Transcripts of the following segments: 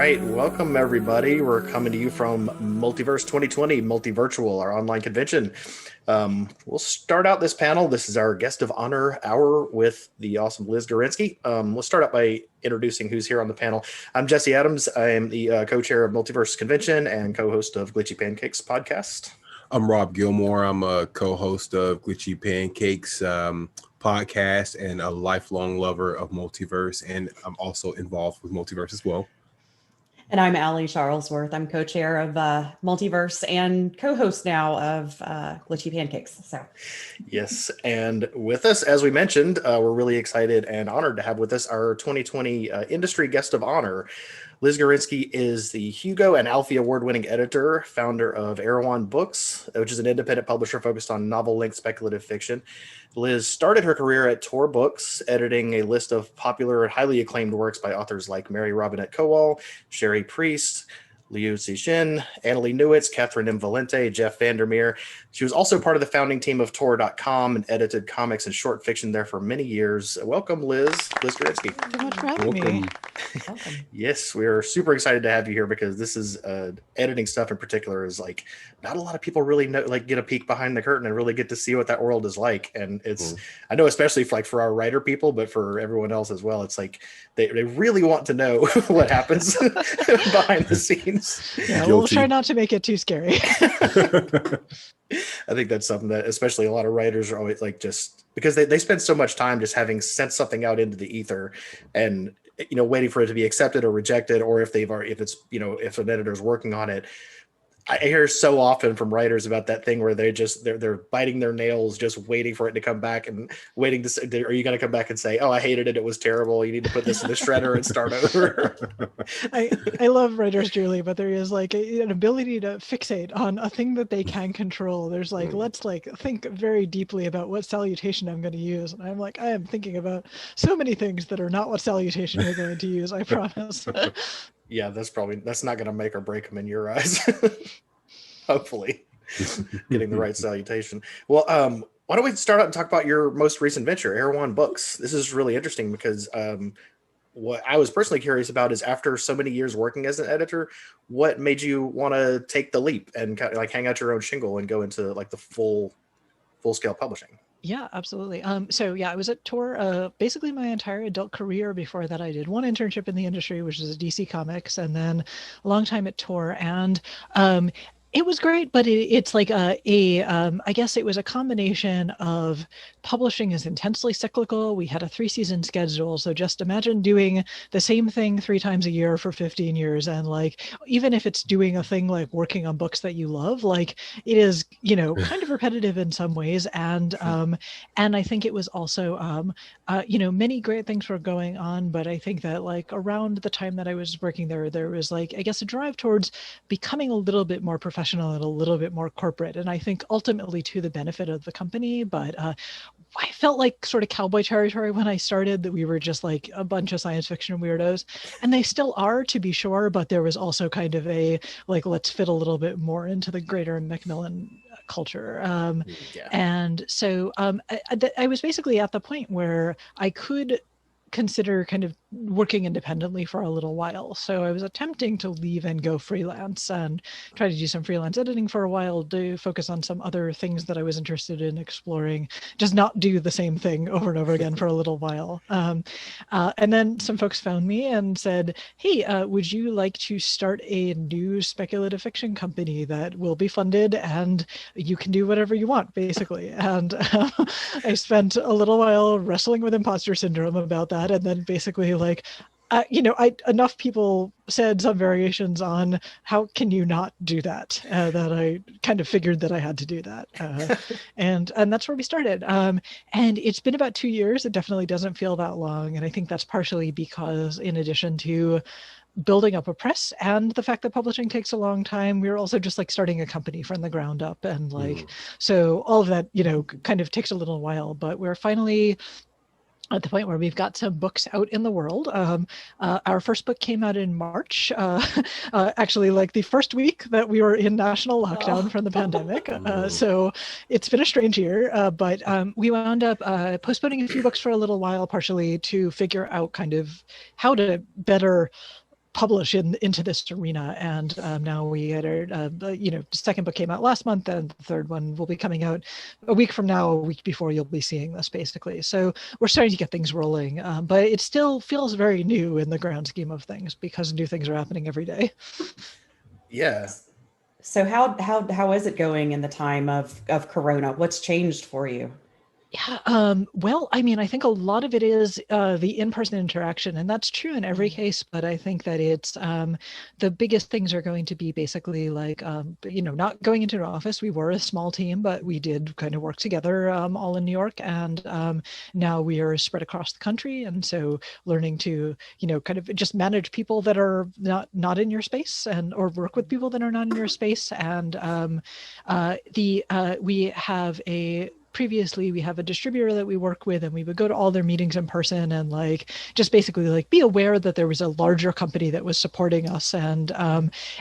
right, welcome everybody. We're coming to you from Multiverse 2020, Multivirtual, our online convention. We'll start out this panel. This is our guest of honor hour with the awesome Liz Gorinski. We'll start out by introducing who's here on the panel. I'm Jesse Adams. I am the co-chair of Multiverse Convention and co-host of Glitchy Pancakes podcast. I'm Rob Gilmore. I'm a co-host of Glitchy Pancakes podcast and a lifelong lover of Multiverse, and I'm also involved with Multiverse as well. And I'm Allie Charlesworth. I'm co-chair of Multiverse and co-host now of Glitchy Pancakes. So, yes, and with us, as we mentioned, we're really excited and honored to have with us our 2020 industry guest of honor. Liz Gorinski is the Hugo and Alfie award-winning editor, founder of Erewhon Books, which is an independent publisher focused on novel-length speculative fiction. Liz started her career at Tor Books, editing a list of popular and highly acclaimed works by authors like Mary Robinette Kowal, Sherry Priest, Liu Cixin, Annalie Newitz, Catherine M. Valente, Jeff Vandermeer. She was also part of the founding team of Tor.com and edited comics and short fiction there for many years. Welcome, Liz Gorinski. Thank you so much for having me. welcome. Yes, we're super excited to have you here because this is editing stuff in particular is like not a lot of people really know, like get a peek behind the curtain and really get to see what that world is like. And it's, I know, especially for our writer people, but for everyone else as well, it's like they really want to know what happens behind the scenes. Yeah, we'll try not to make it too scary. I think that's something that especially a lot of writers are always like, just because they spend so much time just having sent something out into the ether and, you know, waiting for it to be accepted or rejected, or if if an editor's working on it. I hear so often from writers about that thing where they're biting their nails, just waiting for it to come back and waiting to say, are you going to come back and say, oh, I hated it. It was terrible. You need to put this in the shredder and start over. I love writers dearly, but there is like an ability to fixate on a thing that they can control. There's like, let's like think very deeply about what salutation I'm going to use. And I'm like, I am thinking about so many things that are not what salutation you're going to use. I promise. Yeah, that's not going to make or break them in your eyes. Hopefully, getting the right salutation. Well, why don't we start out and talk about your most recent venture, Erewhon Books? This is really interesting because what I was personally curious about is after so many years working as an editor, what made you want to take the leap and kind of like hang out your own shingle and go into like the full scale publishing? Yeah, absolutely. So yeah, I was at Tor basically my entire adult career. Before that, I did one internship in the industry, which is DC Comics, and then a long time at Tor. And it was great, but it's like I guess it was a combination of publishing is intensely cyclical. We had a 3-season schedule. So just imagine doing the same thing 3 times a year for 15 years. And like, even if it's doing a thing like working on books that you love, like it is, you know, kind of repetitive in some ways. And I think it was also, you know, many great things were going on, but I think that like around the time that I was working there was like, I guess a drive towards becoming a little bit more professional and a little bit more corporate. And I think ultimately to the benefit of the company, but I felt like sort of cowboy territory when I started, that we were just like a bunch of science fiction weirdos, and they still are, to be sure, but there was also kind of a like, let's fit a little bit more into the greater Macmillan culture. And so I was basically at the point where I could consider kind of working independently for a little while. So I was attempting to leave and go freelance and try to do some freelance editing for a while, to focus on some other things that I was interested in exploring, just not do the same thing over and over again for a little while. And then some folks found me and said, hey, would you like to start a new speculative fiction company that will be funded and you can do whatever you want, basically. And I spent a little while wrestling with imposter syndrome about that. And then basically like, you know, enough people said some variations on how can you not do that, that I kind of figured that I had to do that. And that's where we started. And it's been about 2 years. It definitely doesn't feel that long. And I think that's partially because in addition to building up a press and the fact that publishing takes a long time, we were also just like starting a company from the ground up. And like, so all of that, you know, kind of takes a little while, but we're finally at the point where we've got some books out in the world. Our first book came out in March, actually like the first week that we were in national lockdown from the pandemic. So it's been a strange year, but we wound up postponing a few books for a little while, partially to figure out kind of how to better publish into this arena. And now we had our, the second book came out last month, and the third one will be coming out a week from now, a week before you'll be seeing this, basically. So we're starting to get things rolling, but it still feels very new in the grand scheme of things because new things are happening every day. Yeah. So how is it going in the time of Corona? What's changed for you? Yeah, well, I mean, I think a lot of it is the in-person interaction, and that's true in every case. But I think that it's the biggest things are going to be basically like, not going into an office. We were a small team, but we did kind of work together all in New York, and now we are spread across the country. And so learning to, kind of just manage people that are not in your space, and or work with people that are not in your space. And previously we have a distributor that we work with, and we would go to all their meetings in person and just basically be aware that there was a larger company that was supporting us. And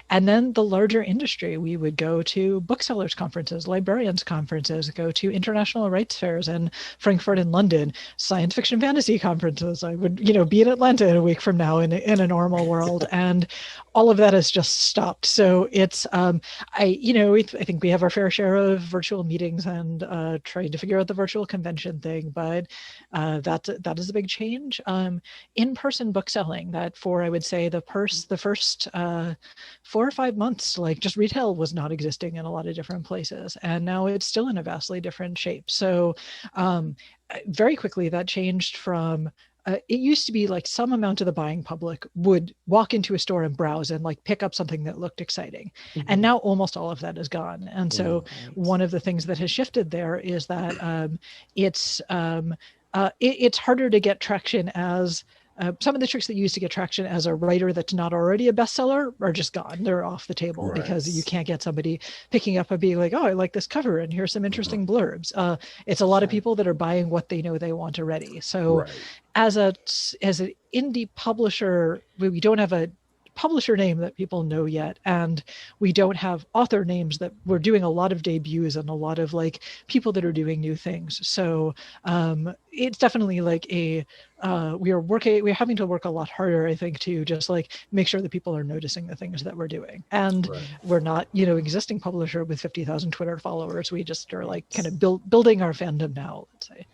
then the larger industry, we would go to booksellers conferences, librarians conferences, go to international rights fairs in Frankfurt and London, science fiction fantasy conferences. I would, be in Atlanta in a week from now in a normal world. And all of that has just stopped. So it's, I think we have our fair share of virtual meetings and trying to figure out the virtual convention thing, but that is a big change. In-person book selling, that for, I would say, the first 4 or 5 months, just retail was not existing in a lot of different places, and now it's still in a vastly different shape. So very quickly that changed from it used to be some amount of the buying public would walk into a store and browse and pick up something that looked exciting. Mm-hmm. And now almost all of that is gone. And so one of the things that has shifted there is that it's harder to get traction as some of the tricks that you used to get traction as a writer that's not already a bestseller are just gone. They're off the table because you can't get somebody picking up and being like, oh, I like this cover and here's some interesting blurbs. It's a lot of people that are buying what they know they want already. So as an indie publisher, we don't have a publisher name that people know yet, and we don't have author names that we're doing a lot of debuts and a lot of people that are doing new things. So it's definitely we're having to work a lot harder, I think, to just make sure that people are noticing the things that we're doing. And we're not existing publisher with 50,000 Twitter followers. We just are kind of building our fandom now, let's say.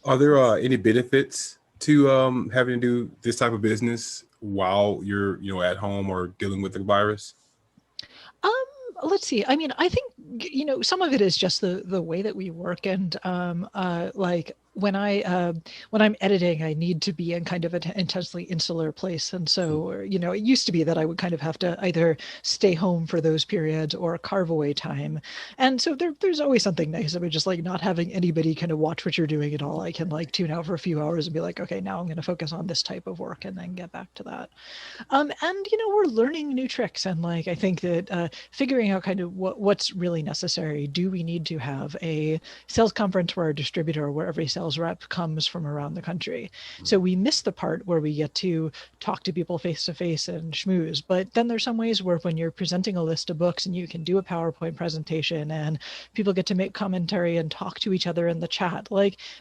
Are there any benefits to having to do this type of business while you're at home or dealing with the virus? Let's see. I mean, I think some of it is just the way that we work, and when I'm editing, I need to be in kind of an intensely insular place. And so, it used to be that I would kind of have to either stay home for those periods or carve away time. And so there's always something nice about just not having anybody kind of watch what you're doing at all. I can tune out for a few hours and be like, okay, now I'm going to focus on this type of work and then get back to that. And, we're learning new tricks. And I think that figuring out kind of what's really necessary. Do we need to have a sales conference where our distributor, where every sales rep comes from around the country? So we miss the part where we get to talk to people face to face and schmooze. But then there's some ways where when you're presenting a list of books and you can do a PowerPoint presentation and people get to make commentary and talk to each other in the chat,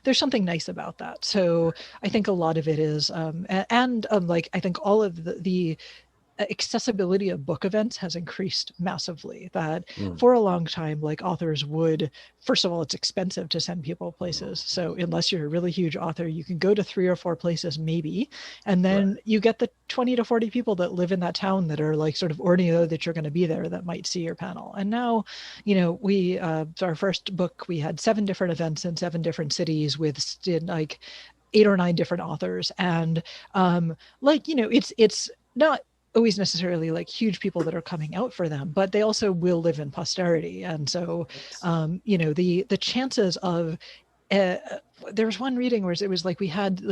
there's something nice about that. So I think a lot of it is, I think all of the accessibility of book events has increased massively. That for a long time, authors would, first of all, it's expensive to send people places. So unless you're a really huge author, you can go to 3 or 4 places maybe, and then you get the 20 to 40 people that live in that town that are sort of already know that you're going to be there, that might see your panel. And now, we our first book, we had 7 different events in 7 different cities with 8 or 9 different authors, and it's not always necessarily like huge people that are coming out for them, but they also will live in posterity. And so, the chances of, there was one reading where it was like we had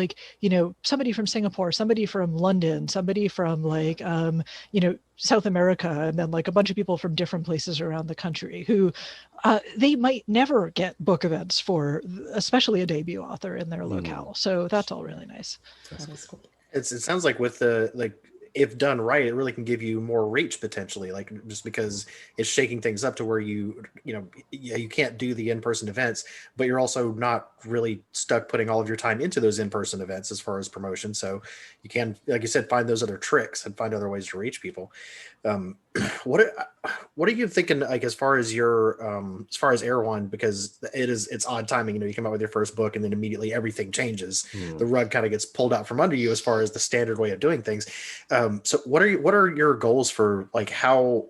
somebody from Singapore, somebody from London, somebody from South America, and then a bunch of people from different places around the country who they might never get book events for, especially a debut author in their locale. So that's all really nice. That is cool. It sounds like with the if done right, it really can give you more reach potentially, just because it's shaking things up to where you can't do the in-person events, but you're also not really stuck putting all of your time into those in-person events as far as promotion. So you can, like you said, find those other tricks and find other ways to reach people. Um, what what are you thinking, like, as far as your as far as Erewhon, because it's odd timing. You come out with your first book and then immediately everything changes. The rug kind of gets pulled out from under you as far as the standard way of doing things. So what are your goals for, like, how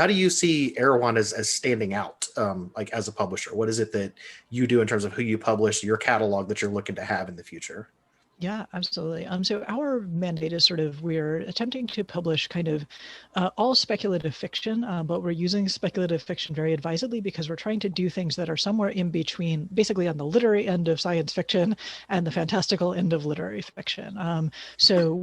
do you see Erewhon as standing out, like, as a publisher? What is it that you do in terms of who you publish, your catalog that you're looking to have in the future? Yeah, absolutely. So our mandate is we're attempting to publish kind of all speculative fiction, but we're using speculative fiction very advisedly because we're trying to do things that are somewhere in between, basically on the literary end of science fiction and the fantastical end of literary fiction. So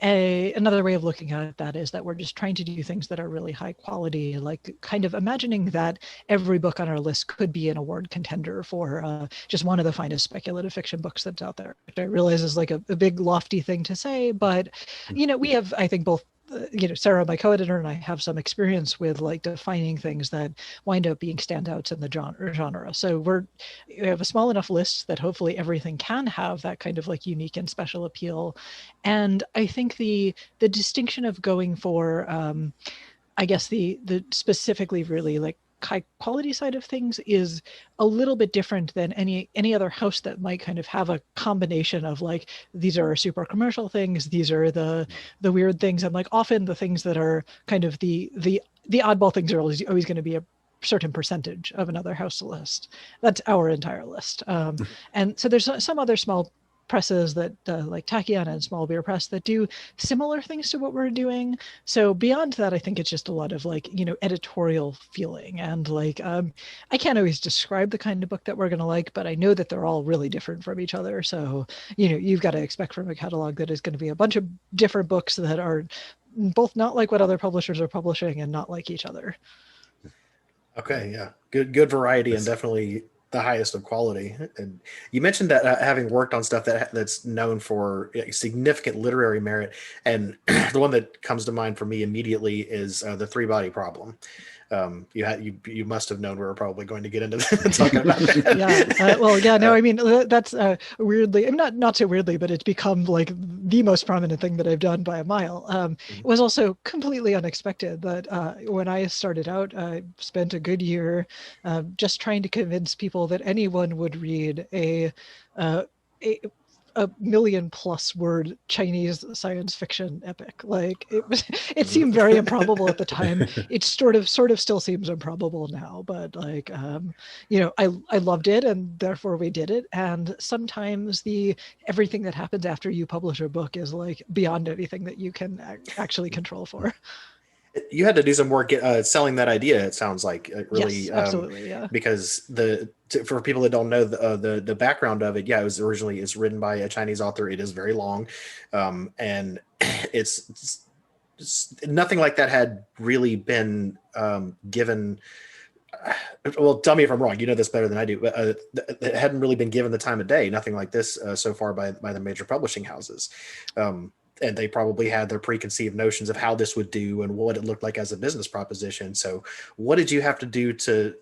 another way of looking at that is that we're just trying to do things that are really high quality, like kind of imagining that every book on our list could be an award contender for just one of the finest speculative fiction books that's out there. Which I realize is like a big lofty thing to say, but we have, I think, both Sarah, my co-editor, and I have some experience with like defining things that wind up being standouts in the genre. So we have a small enough list that hopefully everything can have that kind of like unique and special appeal. And I think the distinction of going for I guess the specifically really like high quality side of things is a little bit different than any other house that might kind of have a combination of like, these are super commercial things, these are the weird things, and like often the things that are kind of the oddball things are always going to be a certain percentage of another house list. That's our entire list. And so there's some other small presses that like Tachyon and Small Beer Press that do similar things to what we're doing. So beyond that, I think it's just a lot of like, editorial feeling and like, I can't always describe the kind of book that we're going to like, but I know that they're all really different from each other. So, you've got to expect from a catalog that is going to be a bunch of different books that are both not like what other publishers are publishing and not like each other. Okay. Yeah. Good variety, and definitely the highest of quality. And you mentioned that having worked on stuff that's known for significant literary merit, and the one that comes to mind for me immediately is the Three Body Problem. You must have known we were probably going to get into talking about that. I mean, that's weirdly, not so weirdly, but it's become like the most prominent thing that I've done by a mile. It was also completely unexpected that when I started out, I spent a good year just trying to convince people that anyone would read a 1,000,000+ word Chinese science fiction epic. Like it seemed very improbable at the time. It sort of still seems improbable now, but like, I loved it and therefore we did it. And sometimes everything that happens after you publish a book is like beyond anything that you can actually control for. You had to do some work selling that idea. It sounds like really, yes, absolutely, yeah. Because for people that don't know the background of it, it's written by a Chinese author. It is very long, and it's nothing like that had really been given. Well, tell me if I'm wrong. You know this better than I do. But it hadn't really been given the time of day. Nothing like this so far by the major publishing houses. And they probably had their preconceived notions of how this would do and what it looked like as a business proposition. So what did you have to do to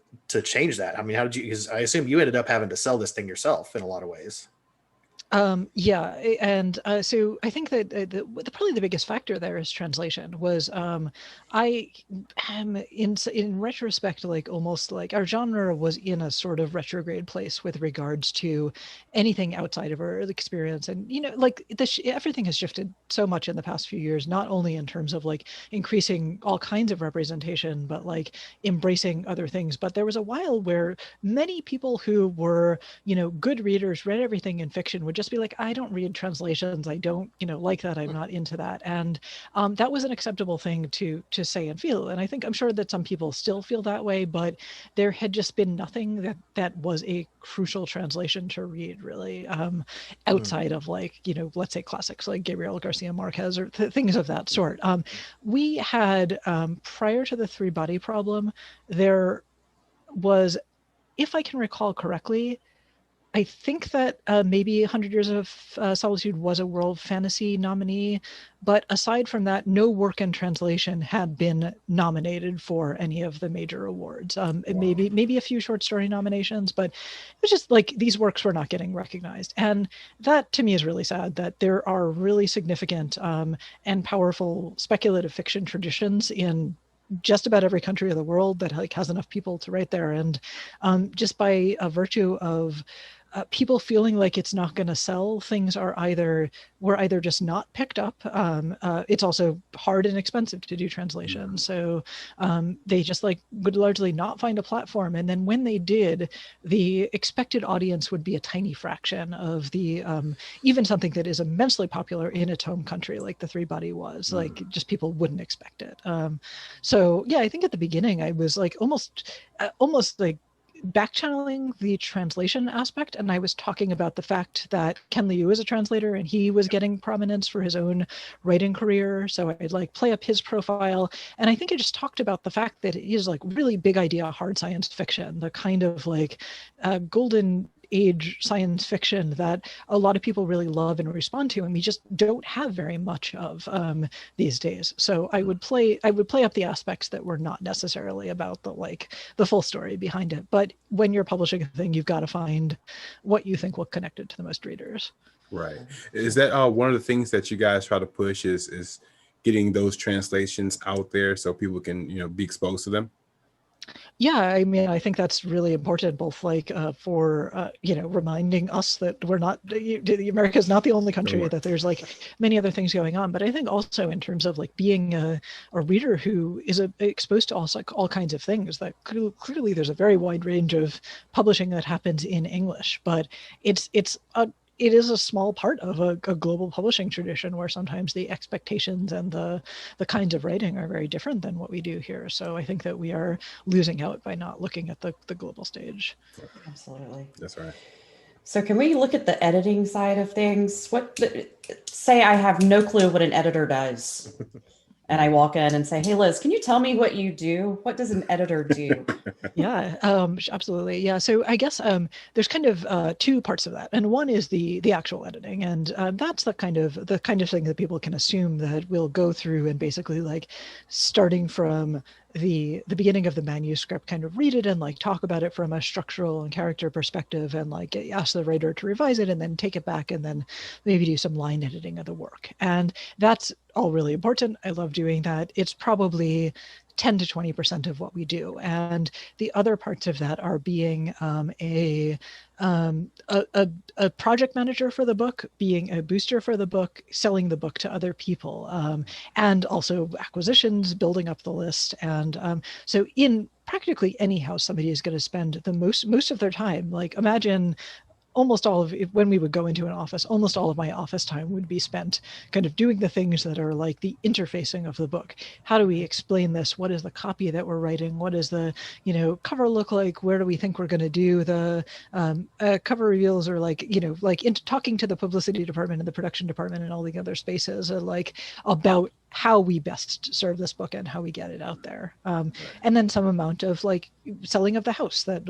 change that? I mean, how did you, because I assume you ended up having to sell this thing yourself in a lot of ways. And so I think that probably the biggest factor there is translation. Was I am in retrospect, like almost like our genre was in a sort of retrograde place with regards to anything outside of our experience, and like everything has shifted so much in the past few years. Not only in terms of like increasing all kinds of representation, but like embracing other things. But there was a while where many people who were good readers, read everything in fiction, would just be like, I don't read translations. I don't, like that. I'm not into that. And that was an acceptable thing to say and feel. And I'm sure that some people still feel that way, but there had just been nothing that was a crucial translation to read, really, outside of like, let's say classics like Gabriel Garcia Marquez or things of that sort. We had, prior to the Three Body Problem, there was, if I can recall correctly, I think that maybe 100 Years of Solitude was a World Fantasy nominee, but aside from that, no work in translation had been nominated for any of the major awards. Wow. Maybe a few short story nominations, but it was just like these works were not getting recognized. And that to me is really sad, that there are really significant and powerful speculative fiction traditions in just about every country of the world that like has enough people to write there. And just by a virtue of people feeling like it's not going to sell, things were either just not picked up. It's also hard and expensive to do translation, so they just like would largely not find a platform. And then when they did, the expected audience would be a tiny fraction of the even something that is immensely popular in its home country, like the Three Body was. Like just people wouldn't expect it. So yeah, I think at the beginning I was like almost like back channeling the translation aspect, and I was talking about the fact that Ken Liu is a translator and he was getting prominence for his own writing career, so I'd like play up his profile. And I think I just talked about the fact that it is like really big idea hard science fiction, the kind of like golden age science fiction that a lot of people really love and respond to, and we just don't have very much of these days. So I would play up the aspects that were not necessarily about the full story behind it. But when you're publishing a thing, you've got to find what you think will connect it to the most readers. Right. Is that one of the things that you guys try to push is getting those translations out there so people can, be exposed to them? Yeah, I mean, I think that's really important, both like for reminding us that we're not, America is not the only country, that there's like many other things going on. But I think also in terms of like being a reader who is exposed to all kinds of things, that clearly there's a very wide range of publishing that happens in English, but it is a small part of a global publishing tradition where sometimes the expectations and the kinds of writing are very different than what we do here. So I think that we are losing out by not looking at the global stage. Absolutely. That's right. So can we look at the editing side of things? Say I have no clue what an editor does. And I walk in and say, "Hey, Liz, can you tell me what you do? What does an editor do?" Yeah, absolutely. Yeah. So I guess there's kind of two parts of that, and one is the actual editing, and that's the kind of thing that people can assume that we'll go through and basically like starting from the beginning of the manuscript, kind of read it and like talk about it from a structural and character perspective, and like ask the writer to revise it and then take it back and then maybe do some line editing of the work. And that's all really important. I love doing that. It's probably 10 to 20% of what we do. And the other parts of that are being a project manager for the book, being a booster for the book, selling the book to other people, and also acquisitions, building up the list. And so in practically any house, somebody is going to spend the most of their time. Like imagine almost all of when we would go into an office, almost all of my office time would be spent kind of doing the things that are like the interfacing of the book. How do we explain this? What is the copy that we're writing? What does the cover look like? Where do we think we're going to do the cover reveals, or talking to the publicity department and the production department and all the other spaces about how we best serve this book and how we get it out there. And then some amount of like selling of the house, that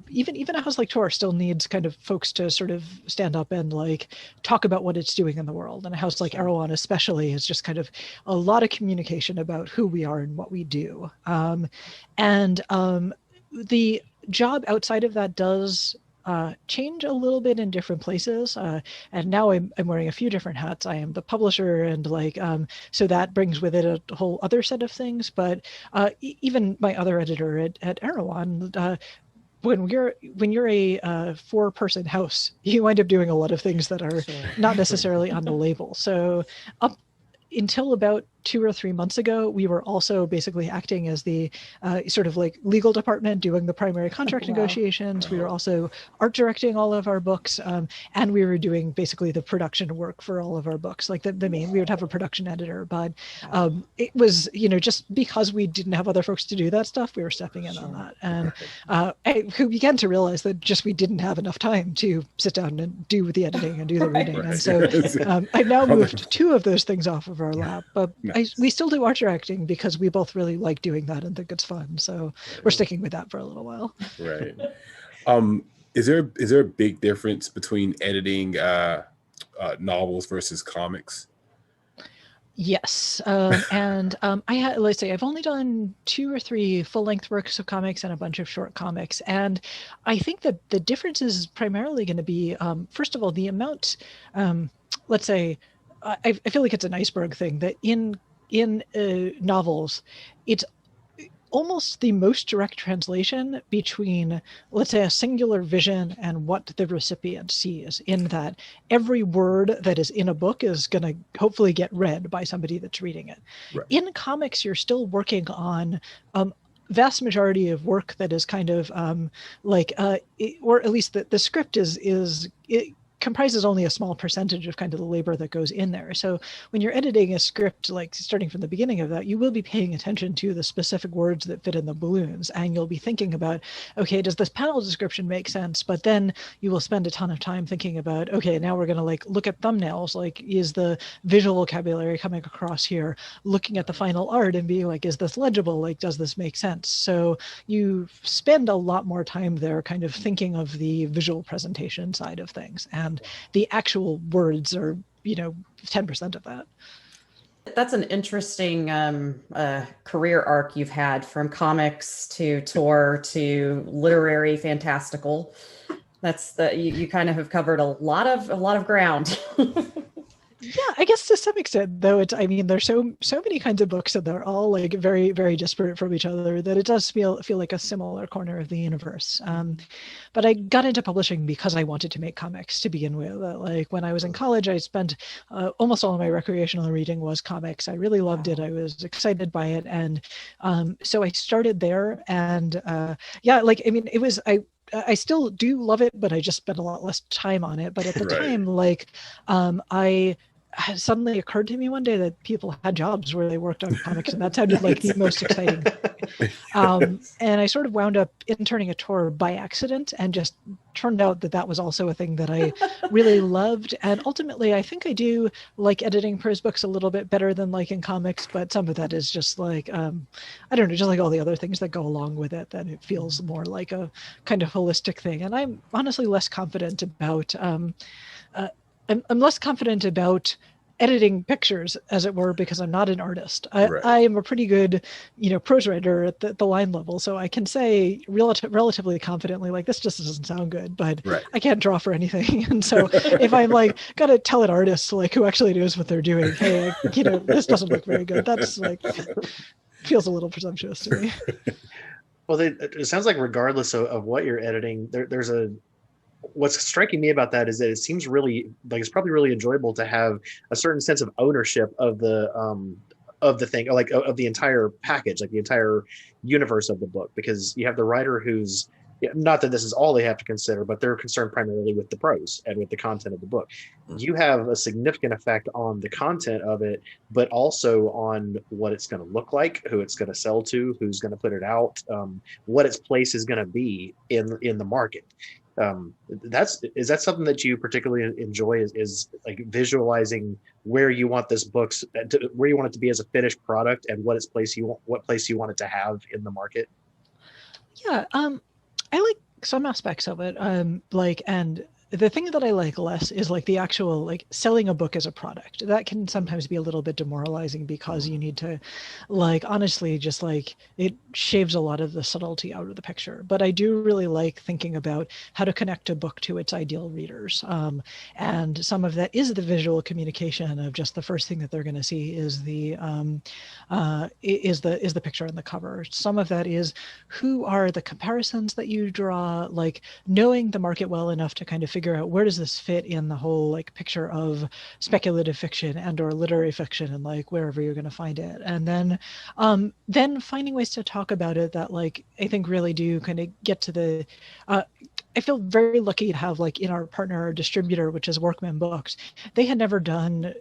even a house like Tor still needs kind of folks to sort of stand up and like talk about what it's doing in the world. And a house like Erewhon especially is just kind of a lot of communication about who we are and what we do. The job outside of that does change a little bit in different places. And now I'm wearing a few different hats. I am the publisher, and so that brings with it a whole other set of things. But even my other editor at Erewhon, when you're a 4-person house, you wind up doing a lot of things that are not necessarily on the label. So up until about 2 or 3 months ago, we were also basically acting as the sort of like legal department, doing the primary contract negotiations. We were also art directing all of our books, and we were doing basically the production work for all of our books. Like we would have a production editor, but it was just because we didn't have other folks to do that stuff, we were stepping in on that, and who began to realize that just we didn't have enough time to sit down and do the editing and do the reading, and so I've now moved 2 of those things off of our lap, but we still do art directing because we both really like doing that and think it's fun. So we're sticking with that for a little while. Right. Is there a big difference between editing novels versus comics? Yes, I had, let's say, I've only done 2 or 3 full-length works of comics and a bunch of short comics, and I think that the difference is primarily going to be, first of all, the amount. Let's say, I feel like it's an iceberg thing that in novels, it's almost the most direct translation between, let's say, a singular vision and what the recipient sees, in that every word that is in a book is going to hopefully get read by somebody that's reading it. Right. In comics, you're still working on vast majority of work that is kind of or at least the script it comprises only a small percentage of kind of the labor that goes in there. So when you're editing a script, like starting from the beginning of that, you will be paying attention to the specific words that fit in the balloons, and you'll be thinking about, okay, does this panel description make sense? But then you will spend a ton of time thinking about, okay, now we're going to like look at thumbnails, like is the visual vocabulary coming across here, looking at the final art and being like, is this legible? Like, does this make sense? So you spend a lot more time there kind of thinking of the visual presentation side of things, and the actual words are 10% of that. That's an interesting career arc you've had, from comics to tour to literary fantastical. That's you kind of have covered a lot of ground. Yeah, I guess to some extent, though, there's so many kinds of books, and they're all like very, very disparate from each other, that it does feel like a similar corner of the universe. But I got into publishing because I wanted to make comics to begin with. Like when I was in college, I spent almost all of my recreational reading was comics. I really loved it. I was excited by it, and so I started there. And it was I still do love it, but I just spent a lot less time on it. But at the Right. time, it suddenly occurred to me one day that people had jobs where they worked on comics, and that sounded like the most exciting thing. And I sort of wound up interning at Tor by accident, and just turned out that was also a thing that I really loved. And ultimately, I think I do like editing prose books a little bit better than liking comics, but some of that is just like, I don't know, just like all the other things that go along with it, that it feels more like a kind of holistic thing. And I'm honestly less confident about, I'm less confident about editing pictures, as it were, because I'm not an artist. I am a pretty good, prose writer at the line level, so I can say relatively confidently, like, this just doesn't sound good, but I can't draw for anything. And so if I'm like, gotta tell an artist, like, who actually knows what they're doing, hey, this doesn't look very good, that's like, feels a little presumptuous to me. Well, it sounds like regardless of what you're editing, there's what's striking me about that is that it seems really like it's probably really enjoyable to have a certain sense of ownership of the thing, like of the entire package, like the entire universe of the book, because you have the writer who's, not that this is all they have to consider, but they're concerned primarily with the prose and with the content of the book. You have a significant effect on the content of it, but also on what it's going to look like, who it's going to sell to, who's going to put it out, what its place is going to be in the market. Is that something that you particularly enjoy, is like visualizing where you want this where you want it to be as a finished product, and what place you want it to have in the market? Yeah, I like some aspects of it. And the thing that I like less is like the actual, like, selling a book as a product. That can sometimes be a little bit demoralizing, because you need to, like, honestly, just like, it shaves a lot of the subtlety out of the picture. But I do really like thinking about how to connect a book to its ideal readers. And some of that is the visual communication of just the first thing that they're going to see is the picture on the cover. Some of that is who are the comparisons that you draw, like knowing the market well enough to kind of figure out where does this fit in the whole, like, picture of speculative fiction and or literary fiction, and like wherever you're going to find it. And then finding ways to talk about it that, like, I think really do kind of get to the I feel very lucky to have, like, in our partner, our distributor, which is Workman Books, they had never done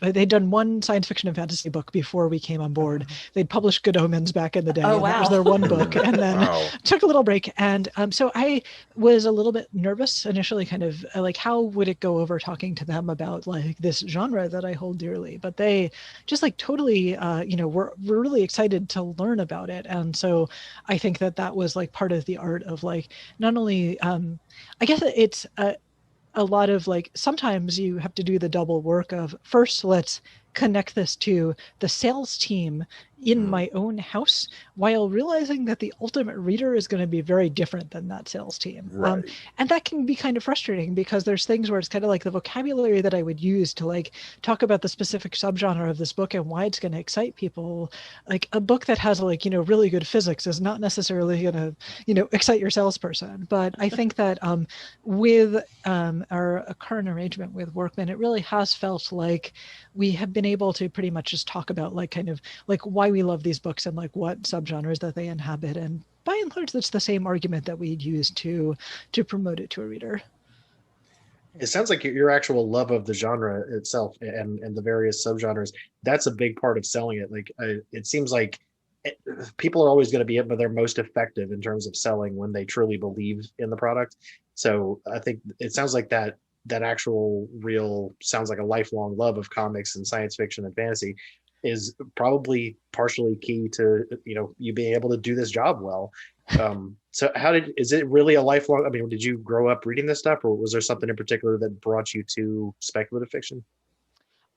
they'd done one science fiction and fantasy book before we came on board. They'd published Good Omens back in the day. Oh, and that was wow. their one book, and then Wow. took a little break. And so I was a little bit nervous initially, kind of like, how would it go over talking to them about like this genre that I hold dearly? But they just like totally, we're really excited to learn about it. And so I think that was like part of the art of like, not only, I guess it's a lot of like, sometimes you have to do the double work of first, let's connect this to the sales team in my own house, while realizing that the ultimate reader is going to be very different than that sales team. Right. And that can be kind of frustrating, because there's things where it's kind of like the vocabulary that I would use to like talk about the specific subgenre of this book and why it's going to excite people. Like a book that has like, really good physics is not necessarily going to, excite your salesperson. But I think that with our current arrangement with Workman, it really has felt like we have been able to pretty much just talk about like kind of like why we love these books and like what subgenres that they inhabit. And by and large, that's the same argument that we'd use to promote it to a reader. It sounds like your actual love of the genre itself and the various subgenres, that's a big part of selling it. Like it seems like people are always going to be at their most effective in terms of selling when they truly believe in the product. So I think it sounds like that actual real sounds like a lifelong love of comics and science fiction and fantasy is probably partially key to you being able to do this job well. So is it really a lifelong, I mean, did you grow up reading this stuff, or was there something in particular that brought you to speculative fiction?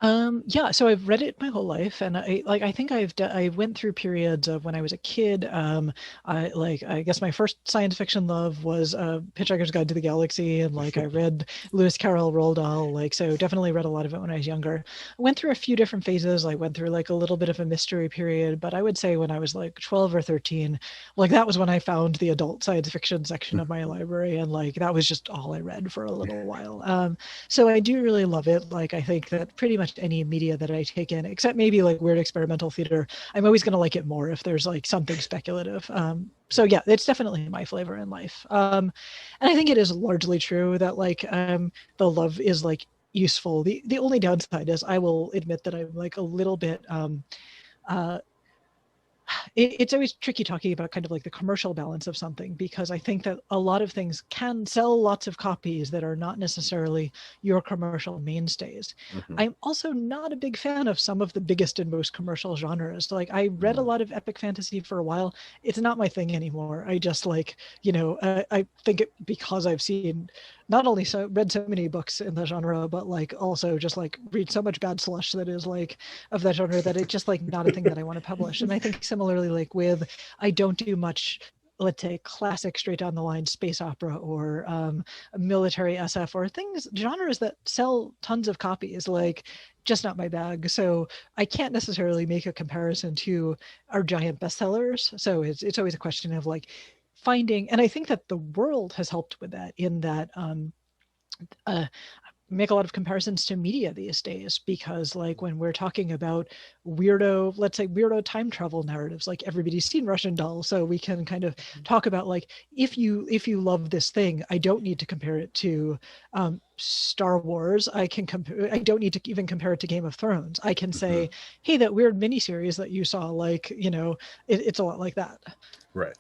Yeah, so I've read it my whole life, and I think I went through periods of when I was a kid. I guess my first science fiction love was Hitchhiker's Guide to the Galaxy, and like I read Lewis Carroll, Roald Dahl, so definitely read a lot of it when I was younger. I went through a few different phases. I went through like a little bit of a mystery period, but I would say when I was like 12 or 13, like that was when I found the adult science fiction section of my library, and like that was just all I read for a little while. So I do really love it. Like I think that pretty much any media that I take in, except maybe like weird experimental theater, I'm always going to like it more if there's like something speculative. So yeah, it's definitely my flavor in life. And I think it is largely true that like the love is like useful. The only downside is I will admit that I'm like a little bit it's always tricky talking about kind of like the commercial balance of something, because I think that a lot of things can sell lots of copies that are not necessarily your commercial mainstays. I'm also not a big fan of some of the biggest and most commercial genres. Like I read a lot of epic fantasy for a while. It's not my thing anymore. I just like, I think it, because I've seen not only read so many books in the genre, but like also just like read so much bad slush that is like of that genre that it's just like not a thing that I want to publish. And I think similarly, like with, I don't do much, let's say, classic straight down the line space opera or military SF or genres that sell tons of copies, like just not my bag. So I can't necessarily make a comparison to our giant bestsellers. So it's always a question of like finding, and I think that the world has helped with that, in that make a lot of comparisons to media these days, because like when we're talking about weirdo, let's say weirdo time travel narratives, like everybody's seen Russian Doll, so we can kind of talk about like, if you love this thing, I don't need to compare it to Star Wars. I don't need to even compare it to Game of Thrones. I can say, hey, that weird miniseries that you saw, like, it's a lot like that. Right.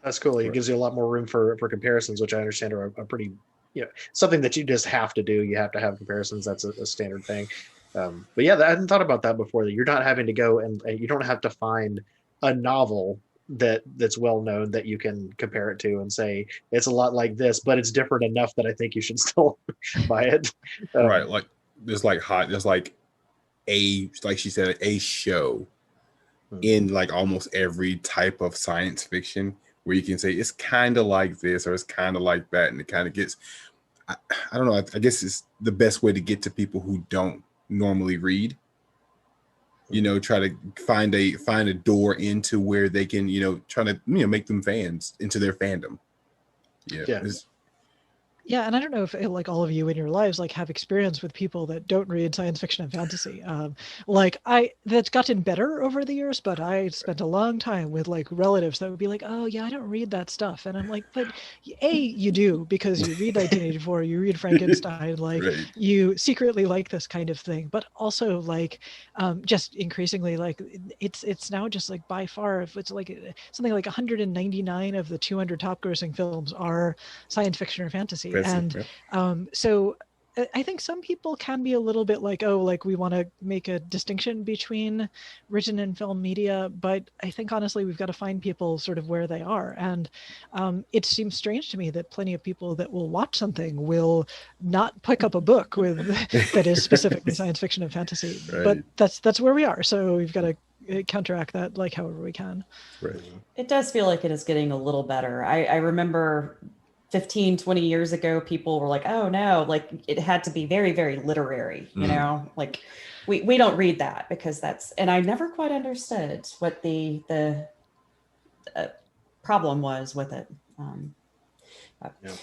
That's cool. It gives you a lot more room for comparisons, which I understand are a pretty, something that you just have to do. You have to have comparisons. That's a standard thing. But yeah, I hadn't thought about that before. That you're not having to go and you don't have to find a novel that's well known that you can compare it to and say it's a lot like this, but it's different enough that I think you should still buy it. Right. Like there's like like she said, a show in like almost every type of science fiction where you can say it's kind of like this or it's kind of like that, and it kind of gets, I don't know, I guess it's the best way to get to people who don't normally read. Try to find a door into where they can, try to make them fans into their fandom. Yeah. Yeah, and I don't know if like all of you in your lives like have experience with people that don't read science fiction and fantasy. Like that's gotten better over the years, but I spent a long time with like relatives that would be like, "Oh yeah, I don't read that stuff," and I'm like, "But A, you do because you read 1984, you read Frankenstein, like Right. you secretly like this kind of thing, but also like just increasingly like it's now just like by far if it's like something like 199 of the 200 top grossing films are science fiction or fantasy. Fancy, And yeah. so I think some people can be a little bit like, oh, like we want to make a distinction between written and film media. But I think honestly, we've got to find people sort of where they are. And it seems strange to me that plenty of people that will watch something will not pick up a book with that is specifically science fiction and fantasy. But Right. that's where we are. So we've got to counteract that like however we can. Right. It does feel like it is getting a little better. I remember 15, 20 years ago, people were like, oh no, like it had to be very, very literary, you know, like we don't read that because that's, and I never quite understood what the problem was with it.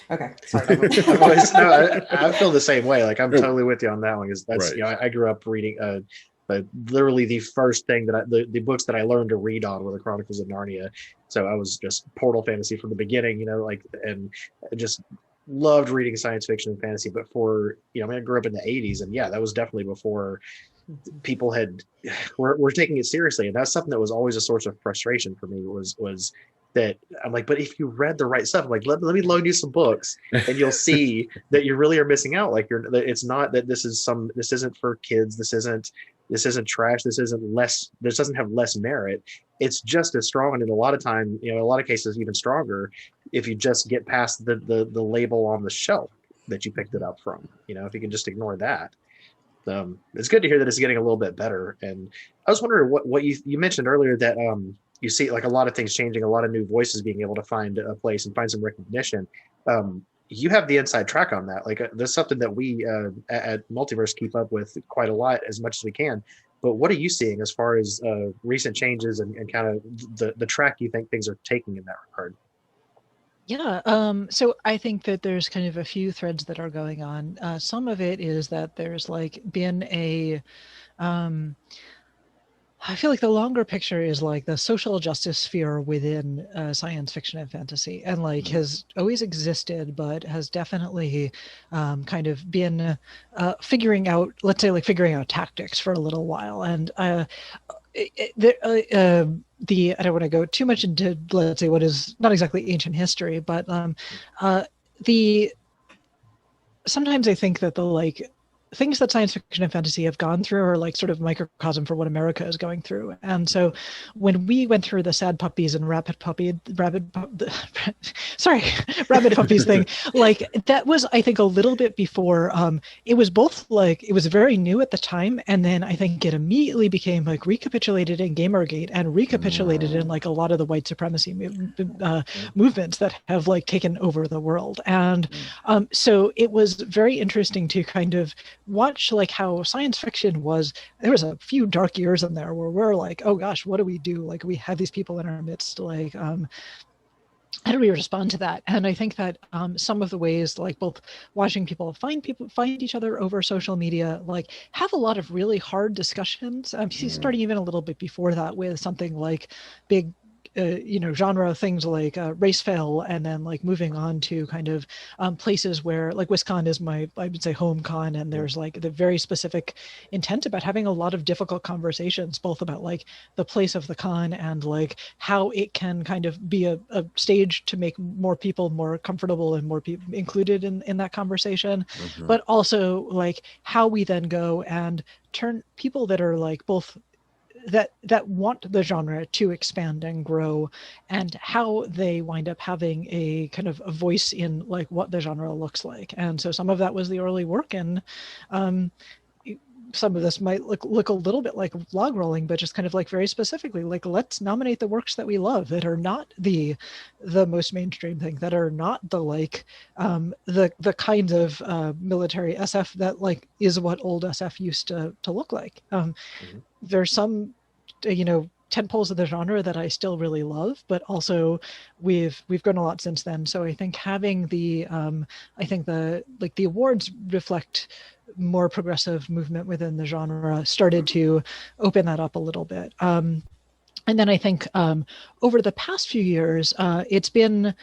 Okay, sorry. I've always, no, I feel the same way. Like I'm totally with you on that one because that's Right. you know I grew up reading literally the first thing that the books that I learned to read on were the Chronicles of Narnia. So I was just portal fantasy from the beginning, you know, like and I just loved reading science fiction and fantasy. But for you know, I mean, I grew up in the '80s, and yeah, that was definitely before people were taking it seriously, and that's something that was always a source of frustration for me was that I'm like, but if you read the right stuff, I'm like let me loan you some books and you'll see that you really are missing out. Like it's not that this isn't for kids, this isn't trash, this doesn't have less merit. It's just as strong, and in a lot of time, you know, a lot of cases even stronger if you just get past the label on the shelf that you picked it up from. You know, if you can just ignore that. It's good to hear that it's getting a little bit better. And I was wondering what you mentioned earlier that you see like a lot of things changing, a lot of new voices being able to find a place and find some recognition. You have the inside track on that. Like there's something that we at Multiverse keep up with quite a lot as much as we can. But what are you seeing as far as recent changes and kind of the track you think things are taking in that regard? Yeah, so I think that there's kind of a few threads that are going on. Some of it is that there's like been I feel like the longer picture is like the social justice sphere within science fiction and fantasy, and like has always existed, but has definitely kind of been figuring out, let's say, like figuring out tactics for a little while. And I don't want to go too much into, let's say, what is not exactly ancient history, but sometimes I think that the like things that science fiction and fantasy have gone through are like sort of microcosm for what America is going through. And so when we went through the sad puppies and rabid puppies thing, like that was, I think, a little bit before. It was both like, it was very new at the time. And then I think it immediately became like recapitulated in Gamergate and recapitulated in like a lot of the white supremacy movements that have like taken over the world. And so it was very interesting to kind of watch like how science fiction was. There was a few dark years in there where we're like, oh gosh, what do we do? Like we have these people in our midst, like how do we respond to that? And I think that some of the ways, like both watching people find each other over social media, like have a lot of really hard discussions. Starting even a little bit before that with something like big genre things like race fail, and then like moving on to kind of places where like WisCon is I would say home con, and there's like the very specific intent about having a lot of difficult conversations, both about like the place of the con and like how it can kind of be a stage to make more people more comfortable and more people included in that conversation, but also like how we then go and turn people that are like both that want the genre to expand and grow, and how they wind up having a kind of a voice in like what the genre looks like. And so some of that was the early work, and some of this might look a little bit like log rolling, but just kind of like very specifically, like let's nominate the works that we love that are not the most mainstream thing, that are not the like the kind of military SF that like is what old SF used to look like. There's some tentpoles of the genre that I still really love, but also we've grown a lot since then. So I think having the the awards reflect more progressive movement within the genre started to open that up a little bit. And then I think over the past few years, it's been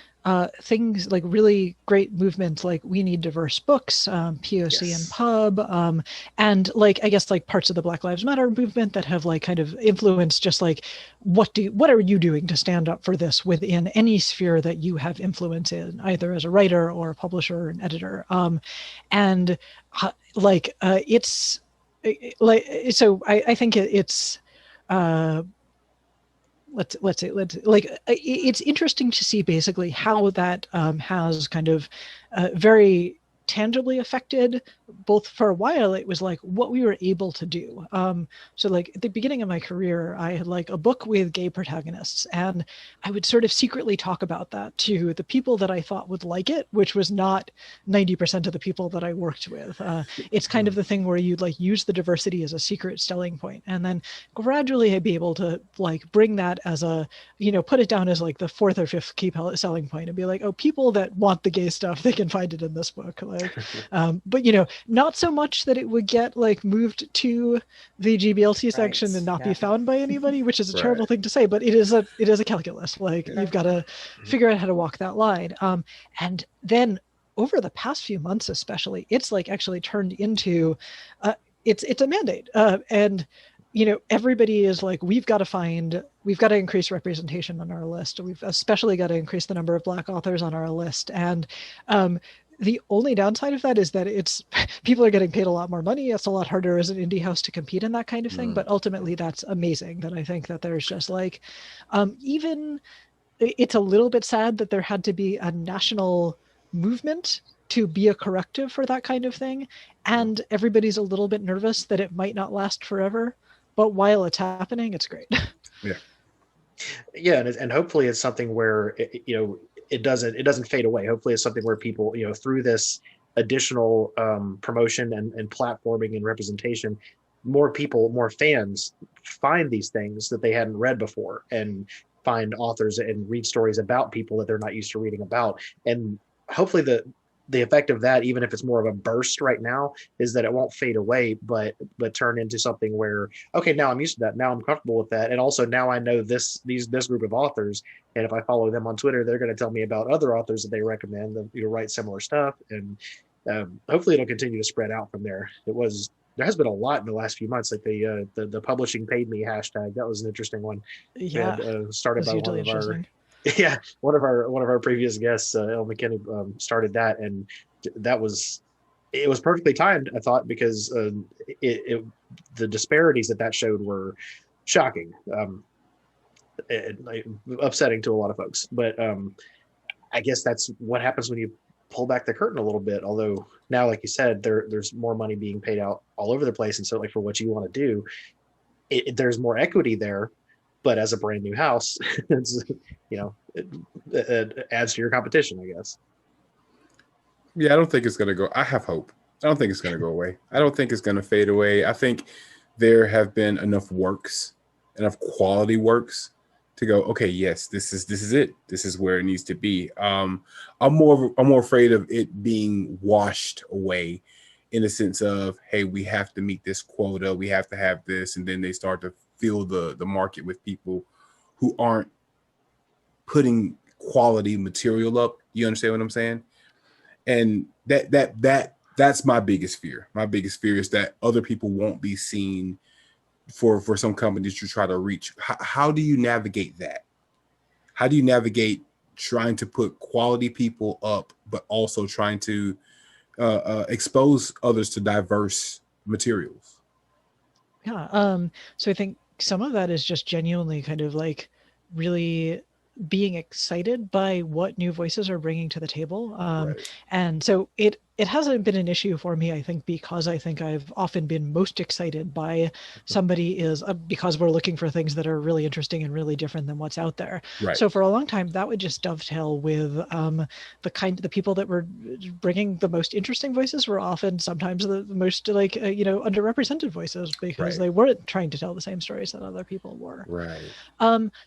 things like really great movements like We Need Diverse Books, POC and Pub, and like I guess like parts of the Black Lives Matter movement that have like kind of influenced just like what are you doing to stand up for this within any sphere that you have influence in, either as a writer or a publisher or an editor. And it's like so I think it's let's say it's interesting to see basically how that has kind of very tangibly affected both. For a while it was like what we were able to do, so like at the beginning of my career I had like a book with gay protagonists, and I would sort of secretly talk about that to the people that I thought would like it, which was not 90% of the people that I worked with. It's kind of the thing where you'd like use the diversity as a secret selling point, and then gradually I'd be able to like bring that as a, put it down as like the fourth or fifth key selling point and be like, oh, people that want the gay stuff, they can find it in this book. Like, but not so much that it would get like moved to the GBLT section and not be found by anybody, which is a terrible thing to say, but it is a calculus. Like you've got to figure out how to walk that line. And then over the past few months, especially, it's like actually turned into, it's a mandate. And everybody is like, we've got to increase representation on our list. We've especially got to increase the number of Black authors on our list. And the only downside of that is that people are getting paid a lot more money. It's a lot harder as an indie house to compete in that kind of thing. But ultimately, that's amazing. That I think that there's just like, even it's a little bit sad that there had to be a national movement to be a corrective for that kind of thing. And everybody's a little bit nervous that it might not last forever. But while it's happening, it's great. Yeah, and hopefully it's something where it doesn't fade away. Hopefully it's something where people, through this additional promotion and platforming and representation, more people, more fans find these things that they hadn't read before, and find authors and read stories about people that they're not used to reading about. And hopefully the effect of that, even if it's more of a burst right now, is that it won't fade away, but turn into something where, okay, now I'm used to that. Now I'm comfortable with that. And also now I know this group of authors. And if I follow them on Twitter, they're going to tell me about other authors that they recommend that write similar stuff. And hopefully it'll continue to spread out from there. There has been a lot in the last few months, like the publishing paid me hashtag. That was an interesting one. Yeah. Started by one of our, one of our previous guests, Elle McKinney, started that, and it was perfectly timed, I thought, because the disparities that showed were shocking, upsetting to a lot of folks. But I guess that's what happens when you pull back the curtain a little bit. Although now, like you said, there's more money being paid out all over the place, and certainly for what you want to do, there's more equity there. But as a brand new house, it's, it adds to your competition, I guess. Yeah, I don't think it's going to go. I have hope. I don't think it's going to go away. I don't think it's going to fade away. I think there have been enough quality works to go, okay, yes, this is it. This is where it needs to be. I'm more afraid of it being washed away, in the sense of, hey, we have to meet this quota, we have to have this, and then they start to fill the market with people who aren't putting quality material up. You understand what I'm saying? And that's my biggest fear. My biggest fear is that other people won't be seen for some companies to try to reach. How do you navigate that? How do you navigate trying to put quality people up, but also trying to expose others to diverse materials? Yeah. So I think some of that is just genuinely kind of like really being excited by what new voices are bringing to the table. Right. And so it hasn't been an issue for me, I think, because I think I've often been most excited by somebody is because we're looking for things that are really interesting and really different than what's out there. Right. So for a long time, that would just dovetail with the people that were bringing the most interesting voices were often sometimes the most like underrepresented voices because they weren't trying to tell the same stories that other people were. Right.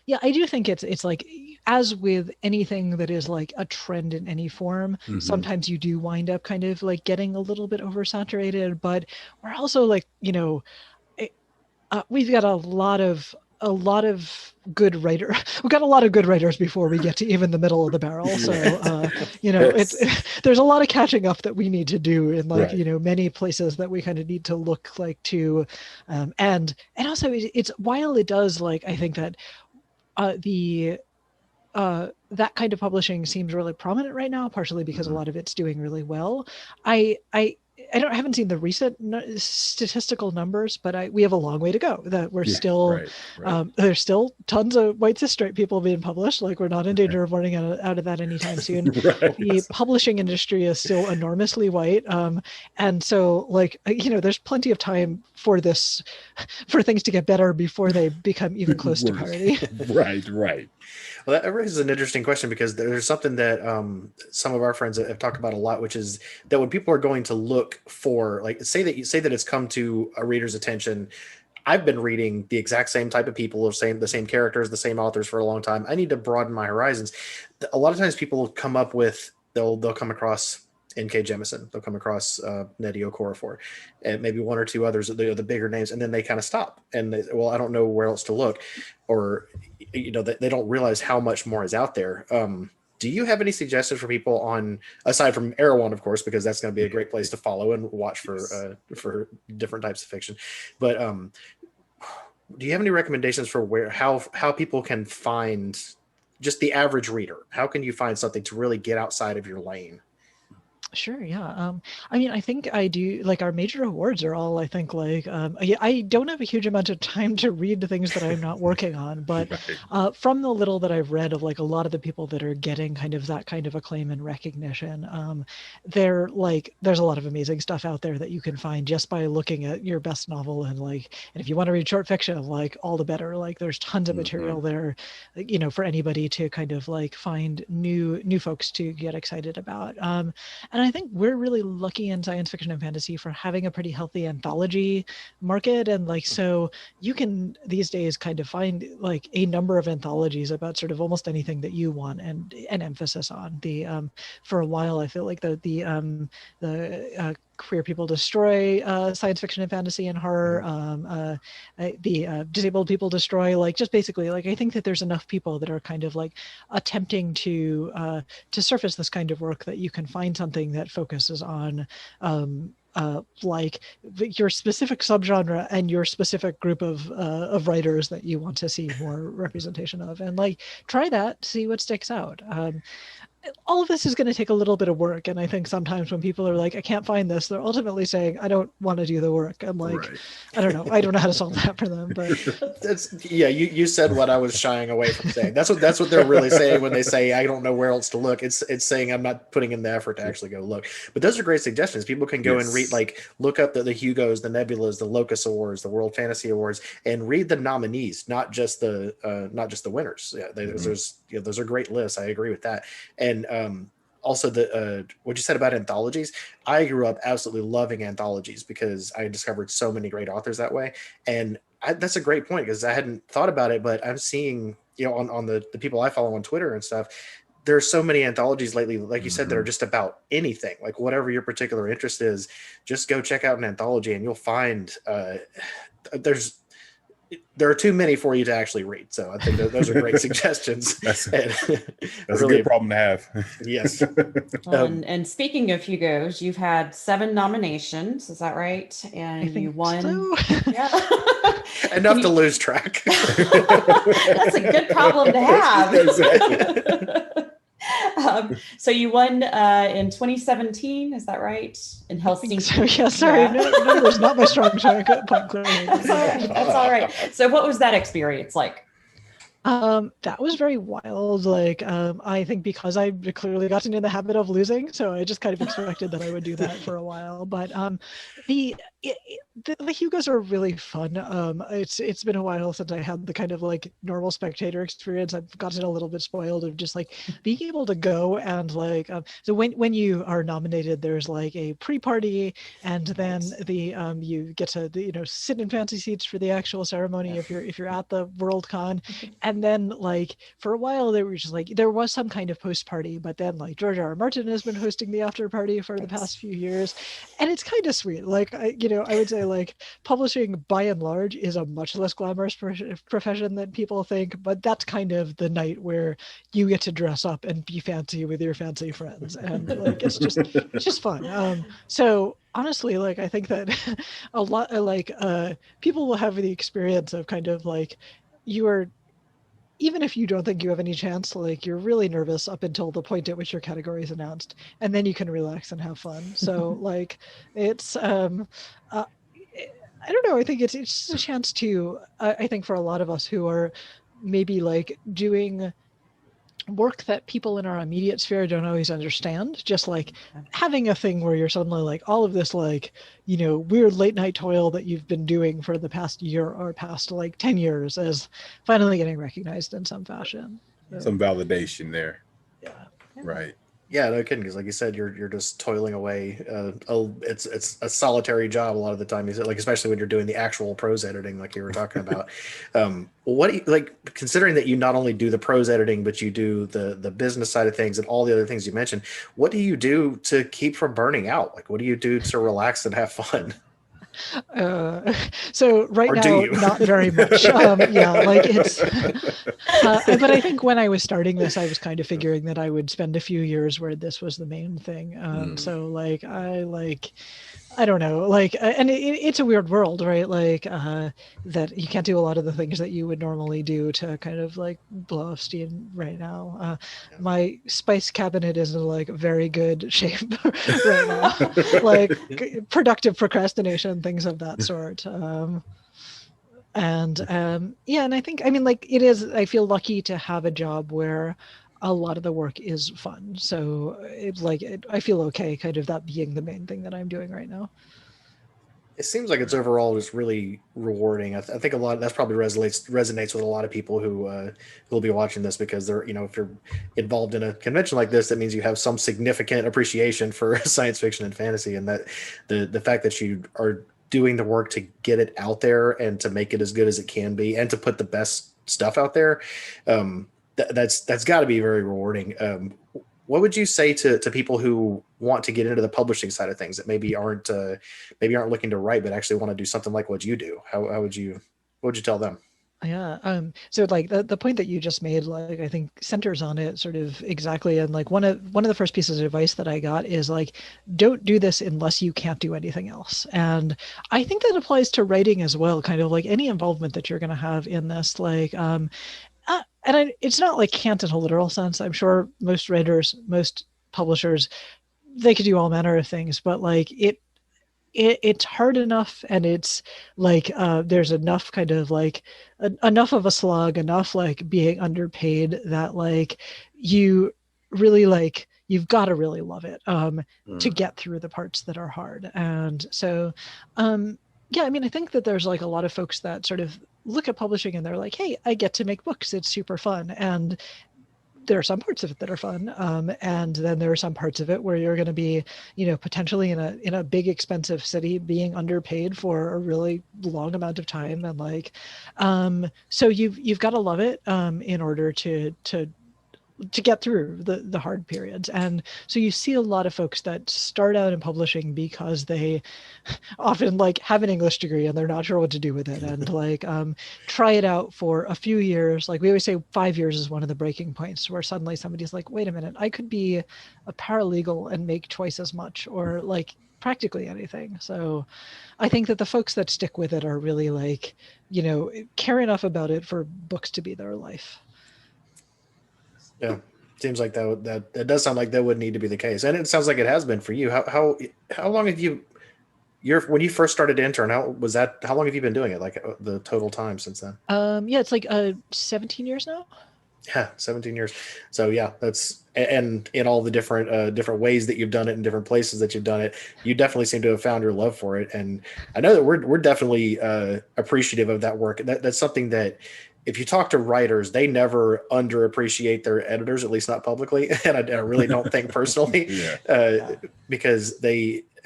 Yeah, I do think it's like, as with anything that is like a trend in any form, sometimes you do wind up kind of like getting a little bit oversaturated, but we're also like, we've got a lot of good writer. We've got a lot of good writers before we get to even the middle of the barrel. So, there's a lot of catching up that we need to do in like, many places that we kind of need to look like to, and also it's while it does like, I think that that kind of publishing seems really prominent right now, partially because a lot of it's doing really well. I haven't seen the recent statistical numbers, but we have a long way to go. That we're still there's still tons of white cis straight people being published. Like we're not in danger of running out of that anytime soon. The publishing industry is still enormously white, and so like there's plenty of time for things to get better before they become even close to parity. Right. Well, that raises an interesting question because there's something that some of our friends have talked about a lot, which is that when people are going to look for, like, say that it's come to a reader's attention. I've been reading the exact same type of people, the same characters, the same authors for a long time. I need to broaden my horizons. A lot of times people come up with, they'll come across N.K. Jemisin, they'll come across Nnedi Okorafor, and maybe one or two others, the bigger names, and then they kind of stop and they, well, I don't know where else to look, or they don't realize how much more is out there. Do you have any suggestions for people on, aside from Erewhon, of course, because that's going to be a great place to follow and watch for different types of fiction, but do you have any recommendations for how people can find just the average reader? How can you find something to really get outside of your lane? Sure, yeah. I mean, I think I do, like, our major awards are all, I think, like, I don't have a huge amount of time to read the things that I'm not working on, but from the little that I've read of, like, a lot of the people that are getting kind of that kind of acclaim and recognition, there's a lot of amazing stuff out there that you can find just by looking at your best novel, and, like, and if you want to read short fiction, like, all the better. Like, there's tons of material there, for anybody to kind of, like, find new folks to get excited about. And I think we're really lucky in science fiction and fantasy for having a pretty healthy anthology market. And like, so you can these days kind of find like a number of anthologies about sort of almost anything that you want and an emphasis on. For a while, I feel like the Queer People Destroy science fiction and fantasy and horror, the Disabled People Destroy, like, just basically, like, I think that there's enough people that are kind of like attempting to surface this kind of work that you can find something that focuses on like your specific subgenre and your specific group of writers that you want to see more representation of, and like try that, see what sticks out. All of this is going to take a little bit of work, and I think sometimes when people are like, I can't find this, they're ultimately saying, I don't want to do the work. I'm like, I don't know how to solve that for them, but you said what I was shying away from saying. That's what they're really saying when they say I don't know where else to look. It's saying I'm not putting in the effort to actually go look. But those are great suggestions. People can go and read, like, look up the Hugos, the Nebulas, the Locus Awards, the World Fantasy Awards, and read the nominees, not just the winners. Those are great lists. I agree with that. And also what you said about anthologies, I grew up absolutely loving anthologies because I discovered so many great authors that way. And that's a great point, because I hadn't thought about it, but I'm seeing, on the people I follow on Twitter and stuff, there's so many anthologies lately, like you said, that are just about anything, like whatever your particular interest is, just go check out an anthology and you'll find there are too many for you to actually read. So I think those are great suggestions. That's really a good problem to have. Yes. And speaking of Hugos, you've had 7 nominations. Is that right? And you won. So. Yeah. Enough to lose track. That's a good problem to have. Exactly. So you won in 2017, is that right? In Helsinki. So, yeah, sorry, numbers not my strong point. That's all right. So what was that experience like? That was very wild. Like, I think because I clearly gotten in the habit of losing, so I just kind of expected that I would do that for a while. But the, the Hugos are really fun. It's been a while since I had the kind of like normal spectator experience. I've gotten a little bit spoiled of just like being able to go and like so when you are nominated, there's like a pre-party, and then the you get to sit in fancy seats for the actual ceremony if you're at the Worldcon. And then like for a while they were just like there was some kind of post party, but then like George R. R. Martin has been hosting the after party for the past few years, and it's kind of sweet. Like I would say like publishing by and large is a much less glamorous profession than people think, but that's kind of the night where you get to dress up and be fancy with your fancy friends, and like it's just fun. So honestly, like I think that a lot like people will have the experience of kind of like you are, even if you don't think you have any chance, like you're really nervous up until the point at which your category is announced, and then you can relax and have fun. So like it's I don't know, I think it's just a chance to I think for a lot of us who are maybe like doing work that people in our immediate sphere don't always understand, just like having a thing where you're suddenly like all of this like weird late night toil that you've been doing for the past year or past like 10 years is finally getting recognized in some fashion. So, some validation there. Yeah. Right. Yeah, no kidding. Because like you said, you're just toiling away. It's a solitary job a lot of the time. You said, like especially when you're doing the actual prose editing, like you were talking about. What do you like? Considering that you not only do the prose editing, but you do the business side of things and all the other things you mentioned. What do you do to keep from burning out? Like, what do you do to relax and have fun? So right Or do now, you? not very much. Yeah, like it's. But I think when I was starting this, I was kind of figuring that I would spend a few years where this was the main thing. So like I don't know, like, and it's a weird world, right? Like that you can't do a lot of the things that you would normally do to kind of like blow off steam right now. My spice cabinet is in like very good shape right now, like productive procrastination, things of that sort. And yeah, and I think, I mean, like it is, I feel lucky to have a job where a lot of the work is fun. So I feel okay kind of that being the main thing that I'm doing right now. It seems like it's overall just really rewarding. I think a lot that's probably resonates with a lot of people who will be watching this because they're if you're involved in a convention like this, that means you have some significant appreciation for science fiction and fantasy, and that the fact that you are doing the work to get it out there and to make it as good as it can be and to put the best stuff out there, that's got to be very rewarding. What would you say to people who want to get into the publishing side of things that maybe aren't looking to write but actually want to do something like what you do? How would you what would you tell them? Yeah. So like the point that you just made, like I think centers on it sort of exactly. And like one of the first pieces of advice that I got is like, don't do this unless you can't do anything else. And I think that applies to writing as well, kind of like any involvement that you're going to have in this, like, it's not like can't in a literal sense. I'm sure most writers, most publishers, they could do all manner of things, but like it's hard enough, and it's like there's enough kind of like enough of a slog, enough like being underpaid that like you really like you've got to really love it to get through the parts that are hard. And so yeah, I mean, I think that there's like a lot of folks that sort of look at publishing and they're like, hey, I get to make books, it's super fun. And there are some parts of it that are fun, and then there are some parts of it where you're going to be, potentially in a big expensive city, being underpaid for a really long amount of time, and like, so you've got to love it in order to get through the hard periods. And so you see a lot of folks that start out in publishing because they often like have an English degree and they're not sure what to do with it, and like try it out for a few years. Like we always say 5 years is one of the breaking points where suddenly somebody's like, wait a minute, I could be a paralegal and make twice as much, or like practically anything. So I think that the folks that stick with it are really like, care enough about it for books to be their life. Yeah, seems like that does sound like that would need to be the case, and it sounds like it has been for you. How long have you when you first started to intern, how long have you been doing it? Like the total time since then? Yeah, it's like 17 years now. Yeah, 17 years. So yeah, that's, and in all the different ways that you've done it in different places that you've done it, you definitely seem to have found your love for it. And I know that we're definitely appreciative of that work. That's something that if you talk to writers, they never underappreciate their editors, at least not publicly. And I really don't think personally, because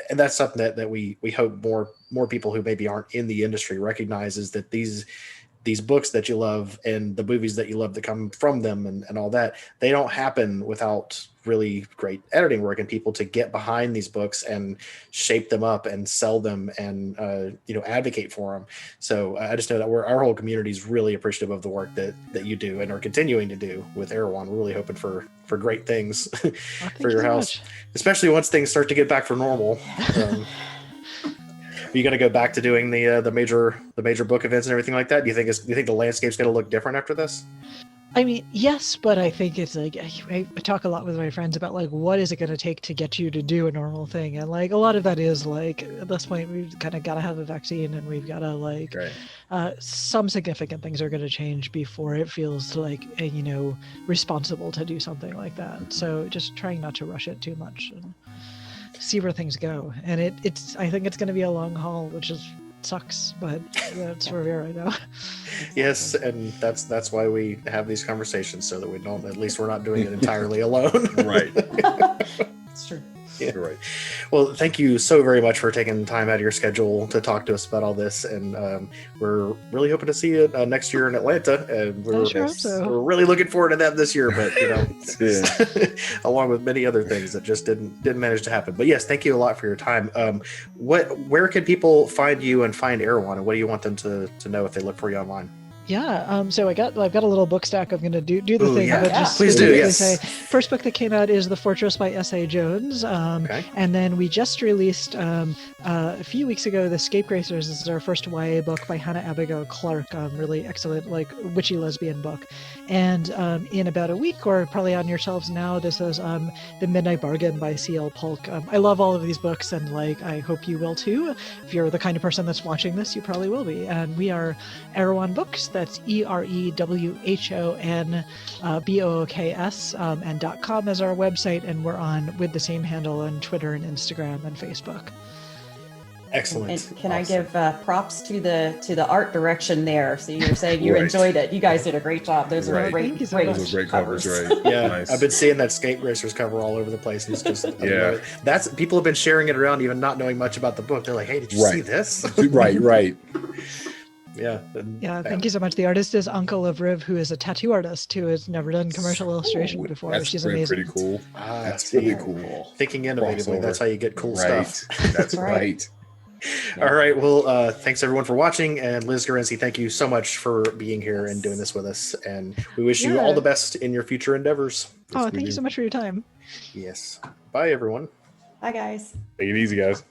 and that's something that we hope more people who maybe aren't in the industry recognizes, that these books that you love and the movies that you love that come from them and all that, they don't happen without really great editing work and people to get behind these books and shape them up and sell them and advocate for them. So I just know that our whole community is really appreciative of the work that you do and are continuing to do with Erewhon. We're really hoping for great things for your house, especially once things start to get back to normal. Are you going to go back to doing the major book events and everything like that? Do you think the landscape's going to look different after this? I mean, yes, but I think it's like I talk a lot with my friends about like what is it going to take to get you to do a normal thing, and like a lot of that is like at this point we've kind of got to have a vaccine and we've got to some significant things are going to change before it feels like responsible to do something like that. So just trying not to rush it too much and see where things go. And I think it's going to be a long haul, which sucks, but that's where we are right now. Yes, and that's why we have these conversations, so that we don't, at least we're not doing it entirely alone. Right. It's true. Yeah. You're right. Well, thank you so very much for taking time out of your schedule to talk to us about all this, and we're really hoping to see you next year in Atlanta, and we're really looking forward to that this year. But along with many other things that just didn't manage to happen. But yes, thank you a lot for your time. Where can people find you and find Erewhon, and what do you want them to know if they look for you online? Yeah, so I've got a little book stack. I'm going to do the thing. Yeah. But just Please do. Yes. Say, first book that came out is The Fortress by S.A. Jones. And then we just released a few weeks ago The Scapegracers. This is our first YA book by Hannah Abigail Clark. Really excellent, like witchy lesbian book. And in about a week, or probably on your shelves now, this is The Midnight Bargain by C.L. Polk. I love all of these books, and like I hope you will too. If you're the kind of person that's watching this, you probably will be. And we are Erewhon Books. That's EREWHON and .com as our website, and we're on with the same handle on Twitter and Instagram and Facebook. Excellent. And can I give props to the art direction there? So you're saying you enjoyed it. You guys did a great job. Those are great Those are great covers, right? Yeah, Nice. I've been seeing that Scapegracers cover all over the place. And it's just that's people have been sharing it around, even not knowing much about the book. They're like, "Hey, did you see this?" Right. Yeah. Thank you so much. The artist is Uncle of Riv, who is a tattoo artist who has never done commercial illustration before. That's She's amazing. Pretty cool. That's pretty cool. Thinking innovatively, that's how you get cool stuff. That's right. All right. Well, thanks everyone for watching. And Liz Gorinski, thank you so much for being here and doing this with us. And we wish you all the best in your future endeavors. Thank you so much for your time. Yes. Bye, everyone. Bye, guys. Take it easy, guys.